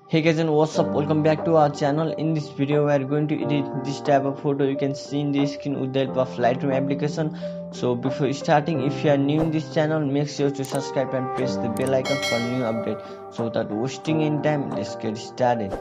Hey guys, and what's up, welcome back to our channel. In this video we are going to edit this type of photo you can see in the screen with the help of Lightroom application. So before starting, if you are new in this channel, make sure to subscribe and press the bell icon for new update. So without wasting any time, let's get started.